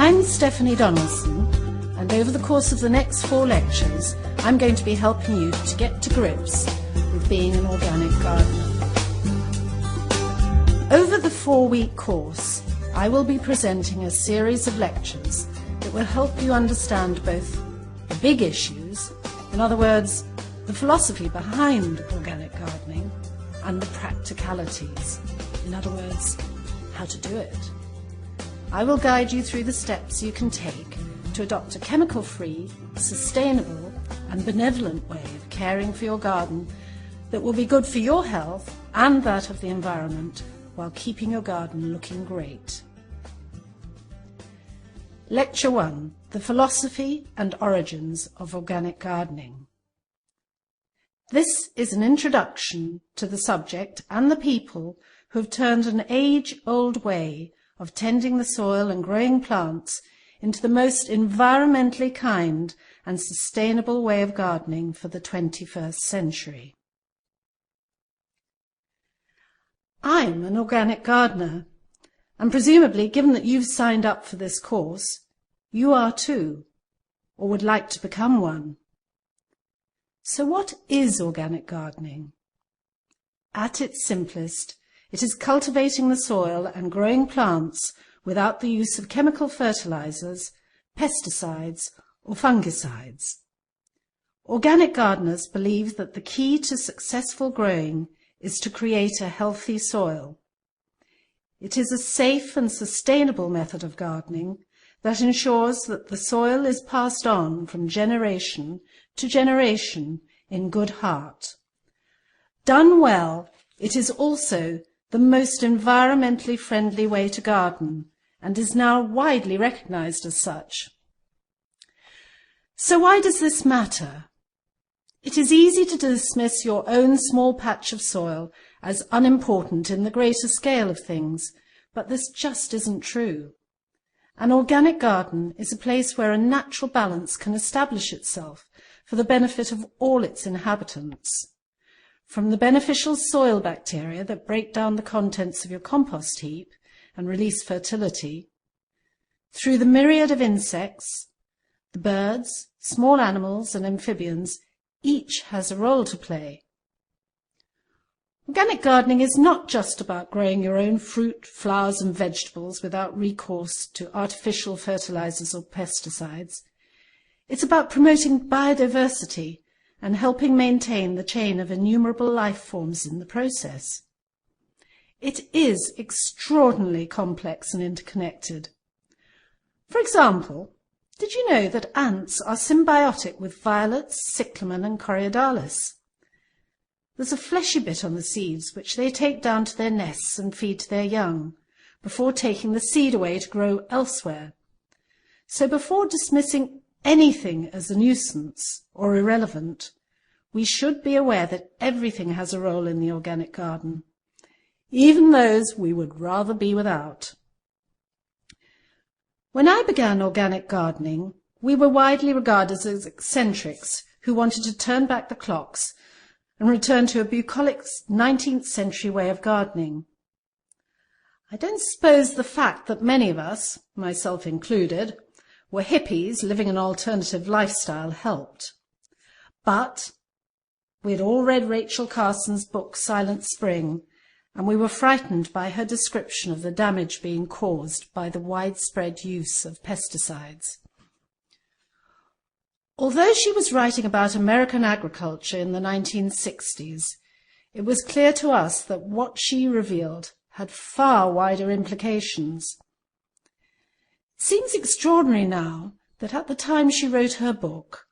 I'm Stephanie Donaldson, and over the course of the next 4 lectures, I'm going to be helping you to get to grips with being an organic gardener. Over the 4-week course, I will be presenting a series of lectures that will help you understand both the big issues, in other words, the philosophy behind organic gardening, and the practicalities, in other words, how to do it. I will guide you through the steps you can take to adopt a chemical-free, sustainable and benevolent way of caring for your garden that will be good for your health and that of the environment while keeping your garden looking great. Lecture 1, The Philosophy and Origins of Organic Gardening. This is an introduction to the subject and the people who have turned an age-old way of tending the soil and growing plants into the most environmentally kind and sustainable way of gardening for the 21st century. I'm an organic gardener, and presumably, given that you've signed up for this course, you are too, or would like to become one. So what is organic gardening? At its simplest, it is cultivating the soil and growing plants without the use of chemical fertilizers, pesticides, or fungicides. Organic gardeners believe that the key to successful growing is to create a healthy soil. It is a safe and sustainable method of gardening that ensures that the soil is passed on from generation to generation in good heart. Done well, it is also the most environmentally friendly way to garden and is now widely recognized as such. So why does this matter? It is easy to dismiss your own small patch of soil as unimportant in the greater scale of things, but this just isn't true. An organic garden is a place where a natural balance can establish itself for the benefit of all its inhabitants. From the beneficial soil bacteria that break down the contents of your compost heap and release fertility, through the myriad of insects, the birds, small animals and amphibians, each has a role to play. Organic gardening is not just about growing your own fruit, flowers and vegetables without recourse to artificial fertilizers or pesticides. It's about promoting biodiversity and helping maintain the chain of innumerable life forms in the process. It is extraordinarily complex and interconnected. For example, did you know that ants are symbiotic with violets, cyclamen and coreodalis? There's a fleshy bit on the seeds which they take down to their nests and feed to their young, before taking the seed away to grow elsewhere. So before dismissing anything as a nuisance or irrelevant, we should be aware that everything has a role in the organic garden, even those we would rather be without. When I began organic gardening, we were widely regarded as eccentrics who wanted to turn back the clocks and return to a bucolic 19th century way of gardening. I don't suppose the fact that many of us, myself included, were hippies living an alternative lifestyle helped. But we had all read Rachel Carson's book Silent Spring, and we were frightened by her description of the damage being caused by the widespread use of pesticides. Although she was writing about American agriculture in the 1960s, it was clear to us that what she revealed had far wider implications. It seems extraordinary now that at the time she wrote her book,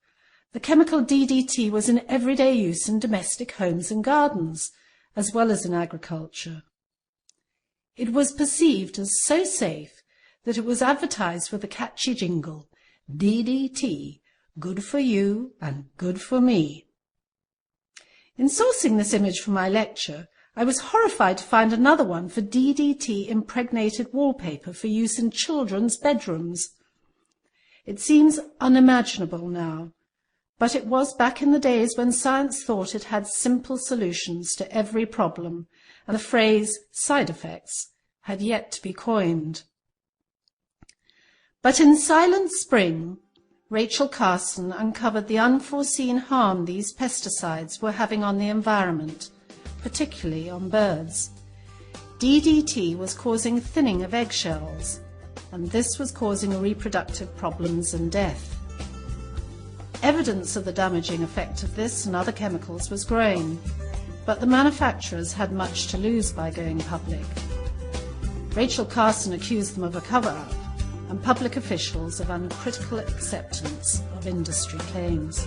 the chemical DDT was in everyday use in domestic homes and gardens, as well as in agriculture. It was perceived as so safe that it was advertised with a catchy jingle, DDT, good for you and good for me. In sourcing this image for my lecture, I was horrified to find another one for DDT-impregnated wallpaper for use in children's bedrooms. It seems unimaginable now, but it was back in the days when science thought it had simple solutions to every problem, and the phrase side effects had yet to be coined. But in Silent Spring, Rachel Carson uncovered the unforeseen harm these pesticides were having on the environment, particularly on birds. DDT was causing thinning of eggshells, and this was causing reproductive problems and death. Evidence of the damaging effect of this and other chemicals was growing, but the manufacturers had much to lose by going public. Rachel Carson accused them of a cover-up, and public officials of uncritical acceptance of industry claims.